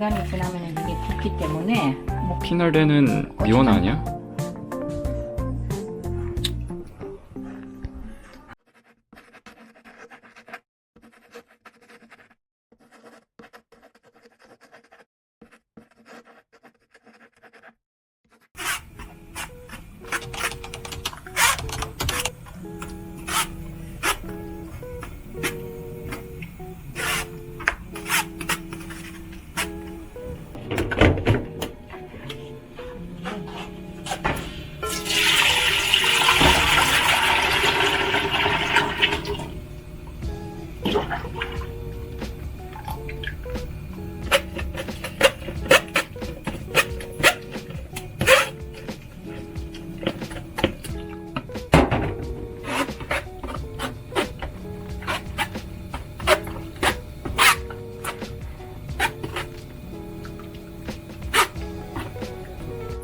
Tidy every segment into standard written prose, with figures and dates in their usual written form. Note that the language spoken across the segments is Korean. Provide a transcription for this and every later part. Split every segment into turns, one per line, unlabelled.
시간이 지나면 이게 붓기 때문에.
피날레는 미원 아니야?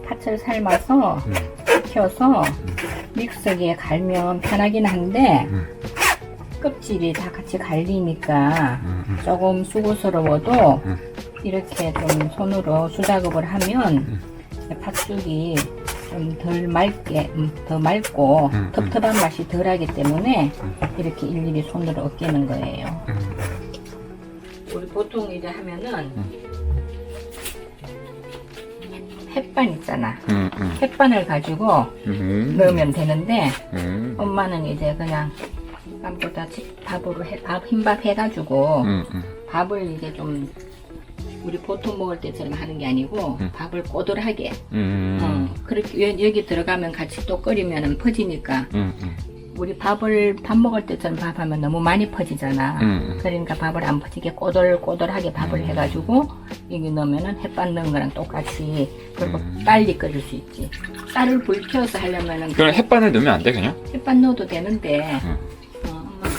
팥을 삶아서 익혀서 믹서기에 갈면 편하긴 한데 껍질이 다 같이 갈리니까 조금 수고스러워도 이렇게 좀 손으로 수작업을 하면 팥죽이 좀 덜 맑게, 더 맑고 텁텁한 맛이 덜하기 때문에 이렇게 일일이 손으로 으깨는 거예요. 우리 보통 이제 하면은 햇반 있잖아. 햇반을 가지고 넣으면 되는데 엄마는 이제 그냥 땀보다 밥으로 흰밥 해가지고 밥을 이제 좀 우리 보통 먹을 때처럼 하는 게 아니고 밥을 꼬들하게 그렇게 여기 들어가면 같이 또 끓이면 퍼지니까 우리 밥 먹을 때처럼 밥하면 너무 많이 퍼지잖아. 그러니까 밥을 안 퍼지게 꼬들꼬들하게 밥을 해가지고 여기 넣으면은 햇반 넣은 거랑 똑같이 그리고 빨리 끓일 수 있지. 쌀을 불켜서 하려면은
그럼 햇반을 넣으면 안 돼 그냥?
햇반 넣어도 되는데 엄마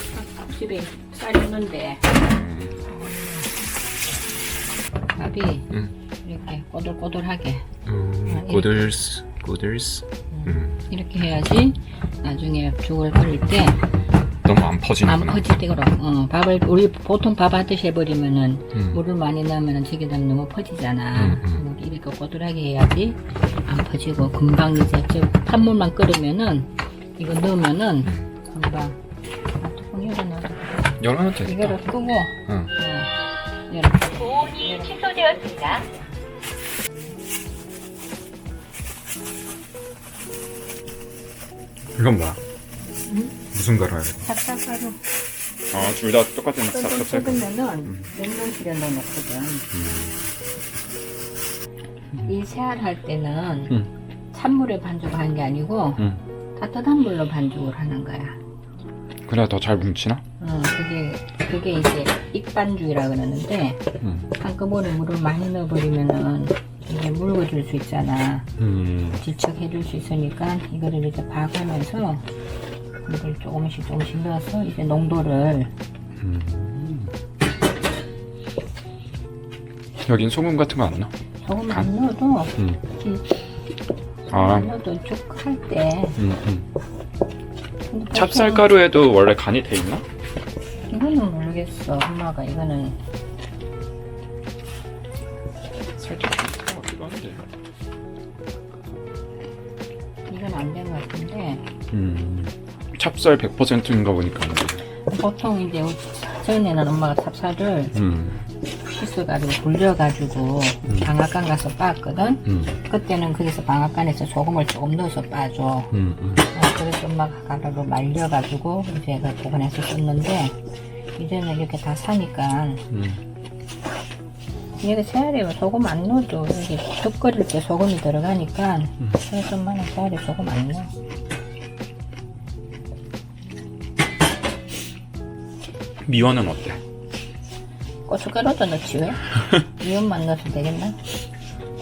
집에 쌀 있는데 밥이 이렇게 꼬들꼬들하게
꼬들스
이렇게 해야지 나중에 죽을 끓일 때
너무 안 퍼지는구나.
퍼질 때 그럼 밥을 우리 보통 밥 하듯이 해버리면은 물을 많이 넣으면은 저기다 너무 퍼지잖아. 이렇게 꼬들하게 해야지 안 퍼지고 금방 이제 찬물만 끓으면은 이거 넣으면은 금방 뚜껑 열어놔도
열어놔도 되겠다.
이거를 끄고
이렇게 고온이 취소되었습니다.
이건 뭐야? 무슨 가루야?
찹쌀가루
둘 다 똑같은 찹쌀가루.
끓으면은 냉동실에 넣어놓거든. 이 새알할 때는 찬물에 반죽을 하는 게 아니고 따뜻한 물로 반죽을 하는 거야.
그래야 더 잘 뭉치나?
그게 이제 익반죽이라 그러는데 한꺼번에 물을 많이 넣어버리면은 이게 묽어질 수 있잖아. 질척해질 수 있으니까 이거를 이제 봐가면서 물을 조금씩 넣어서 이제 농도를
여긴 소금 같은 거 안 넣어?
조금 안 넣어도 안 넣어도 쭉 할 때
찹쌀가루에도 원래 간이 돼 있나?
이거는 모르겠어. 엄마가 이거는
살짝 비슷한 것 같기도 한데.
이건 안 된 것 같은데
찹쌀 100%인가 보니까.
보통 이제 전에는 엄마가 찹쌀을 씻어가지고 불려가지고 방앗간 가서 빻거든. 그때는 그래서 방앗간에서 소금을 조금 넣어서 빻줘. 그래서 엄마가 가루로 말려가지고 이제 그 보관해서 썼는데 이제는 이렇게 다 사니까 이게 새알에 소금 안 넣어도 이게 툭 끓일 때 소금이 들어가니까 그래서 엄마는 새알에 소금 안 넣어.
미원은 어때?
고춧가루도 넣지 왜? 미원만 넣어도 되겠나?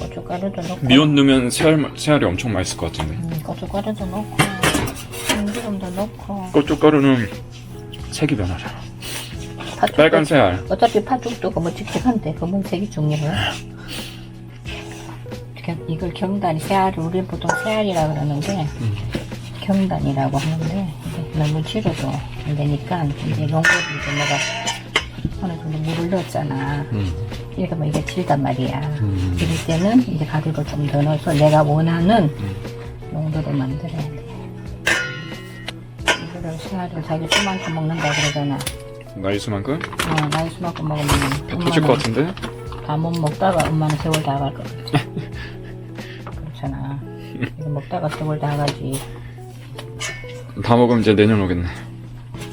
고춧가루도 넣고
미원 넣으면 새알이 엄청 맛있을 것 같은데.
고춧가루도 넣고 참기름도 넣고
고춧가루는 색이 변하잖아.
팥죽도,
빨간 새알.
어차피 팥죽도 검은칙칙한데 검은색이 중요해. 이걸 경단 새알을 우리 보통 새알이라 그러는데 경단이라고 하는데 이제 너무 질어도 안 되니까 이제 농구를 이제 내가 어느 정도 물을 넣었잖아. 그러니까 뭐 이게 질단 말이야. 이럴 때는 이제 가루를 좀 더 넣어서 내가 원하는 농도로 만들어야 돼. 이거를 새알을 자기 수만큼 먹는다 그러잖아.
나이 수만큼?
나이 수만큼 먹으면
배 터질 것 같은데?
다 못 먹다가 엄마는 세월 다 갈 거야. 그렇잖아. 이거 먹다가 세월 다 가지.
다 먹으면 이제 내년 오겠네.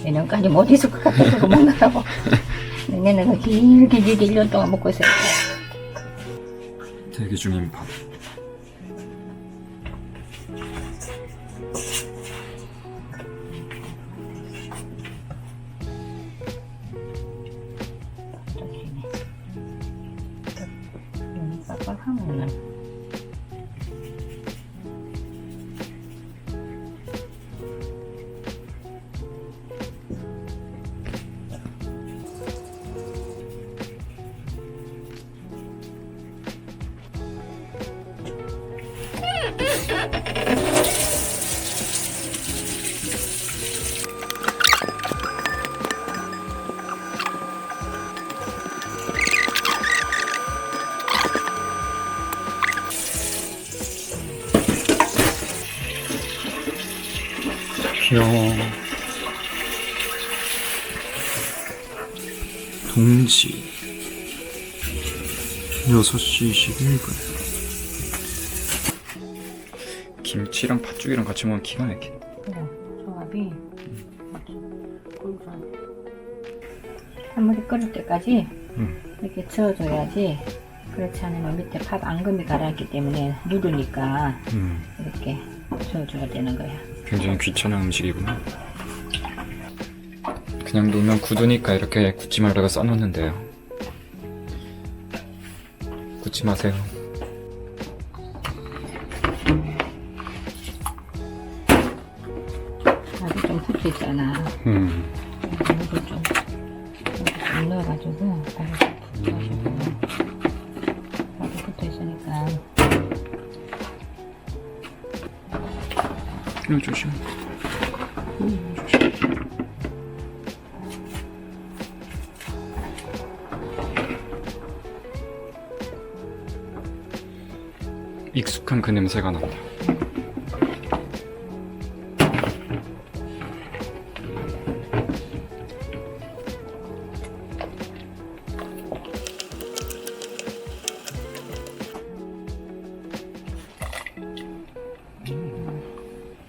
내년까지 못 있을 것 같아. 그거 먹느라고. 내년에 길게 1년 동안 먹고 있어야 돼.
대기 중인 밥.
눈이 빡빡하면은
뿅. 동지 6시 21분. 김치랑 팥죽이랑 같이 먹으면 기가 막힌.
그래, 조합이 한물이 끓을 때까지 이렇게 저어줘야지. 그렇지 않으면 밑에 팥 앙금이 가라앉기 때문에 누르니까 이렇게 저어줘야 되는 거야.
굉장히 귀찮은 음식이구나. 그냥 놓으면 굳으니까 이렇게 굳지 말다가 싸놓는데요. 굳지 마세요.
아주 좀 붙어 있잖아. 물을 좀 넣어가지고 바로 붙어가지고 바로 붙어 있으니까.
이거 조심. 익숙한 그 냄새가 난다.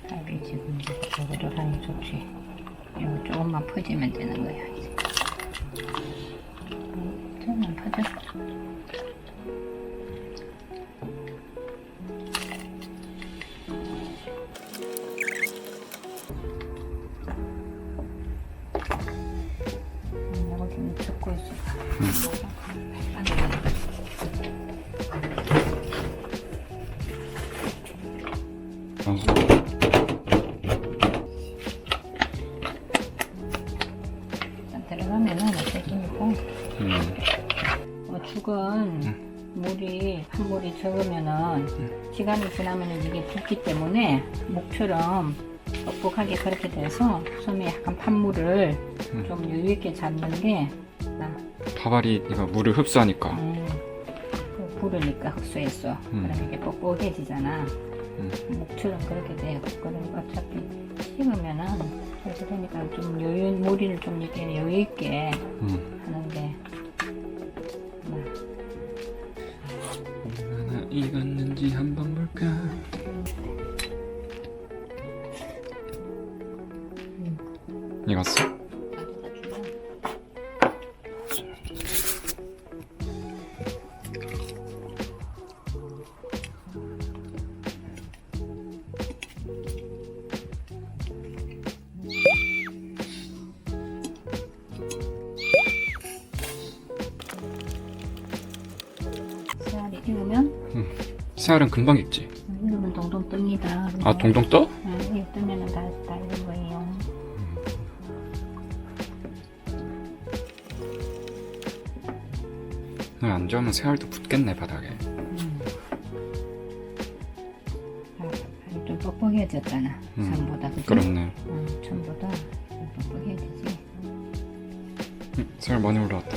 밥이 지금 저거를 하니 좋지. 이거 조금만 퍼지면 되는 거야. 이제. 조금만 퍼져. 이거 좀 젓고 있어. 들어가면은 없어지니까. 죽은 물이 한 물이 적으면은 시간이 지나면은 이게 붓기 때문에 목처럼 뻑뻑하게 그렇게 돼서 처음에 약간 판물을 좀 여유 있게 잡는 게 나.
파발이 이거 물을 흡수하니까.
부르니까 흡수했어. 그러면 이게 뻑뻑해지잖아. 목처럼 그렇게 돼. 그러니까 어차피 식으면은 그렇게 되니까 좀 물을 좀 이렇게 여유 있게 하는 게.
얼마나 익었는지 한번 볼까? 익었어?
새알이 익으면
새알은 금방 익지?
익으면 동동 뜹니다.
아, 동동 떠?
이게 뜨면은 다 익은 거예요.
안 좋으면 새알도 붙겠네, 바닥에.
좀 뻑뻑해졌잖아. 전보다. 그치?
그렇네.
전보다 좀 뻑뻑해지지.
살 많이 올라왔다.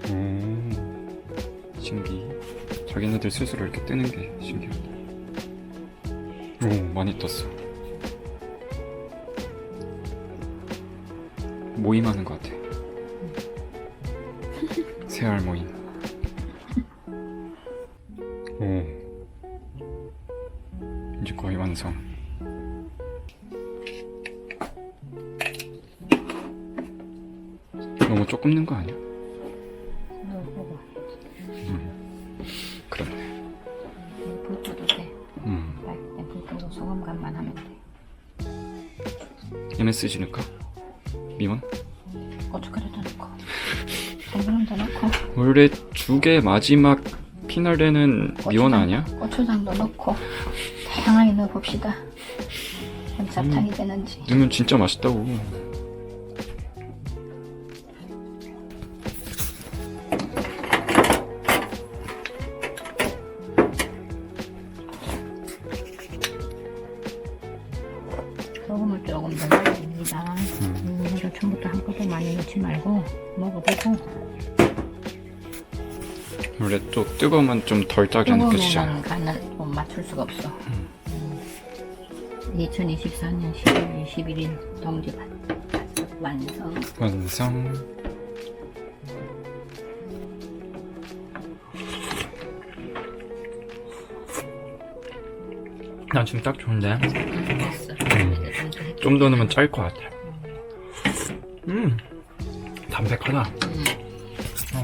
오, 신기. 자기네들 스스로 이렇게 뜨는 게 신기하다. 오, 많이 떴어. 모임하는 것 같아. 새알 모임. 오, 이제 거의 완성. 너무 조금 넣은 거 아니야?
넣어보고.
그렇네.
불 꺼도 돼. 그냥 불 끄고 소금간만 하면 돼.
MSG 넣을까? 미원?
고춧가루도 넣고 당근도 넣고
원래 죽의 마지막 피날레는 미원 아니야?
고추장도 넣고 다양하게 넣어봅시다. 잡탕이 되는지.
넣으면 진짜 맛있다고.
소금을 조금 더 넣어줍니다. 이거 처음부터 한꺼번에 많이 넣지 말고 먹어보고.
원래 또 뜨거우면 좀 덜 짜게 느껴지잖아.
뜨거우면 간을 좀 맞출 수가 없어. 2024년 12월 21일 동지 완성.
완성. 난 지금 딱 좋은데.
됐어. 이제
좀 더 넣으면 짤 것 같아. 담백하다.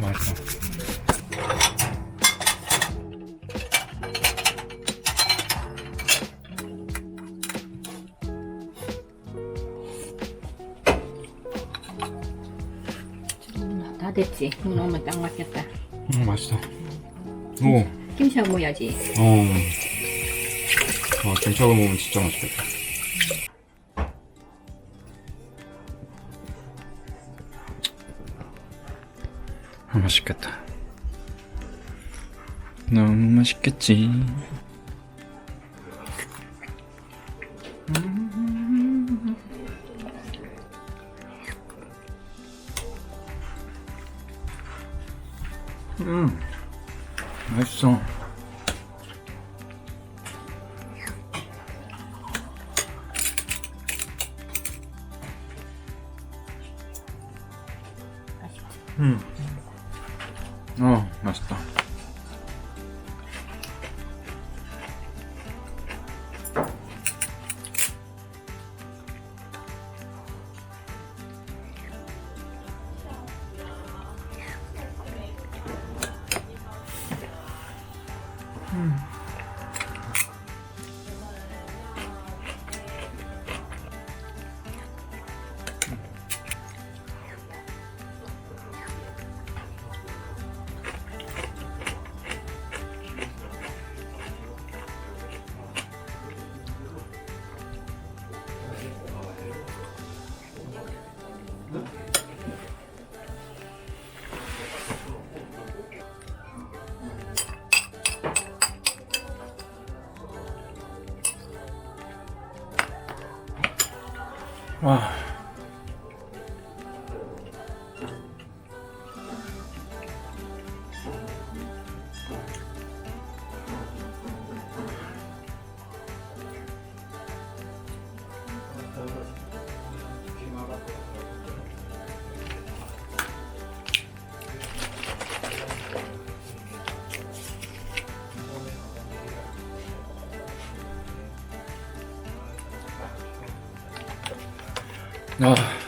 맛있어.
다 됐지. 이거 넣으면 딱 맞겠다.
맛있어. 오.
김치하고 먹어야지.
김치하고 먹으면 진짜 맛있겠다. 맛있겠다. 너무 맛있겠지. 맛있어. 맛있다. 와. 아.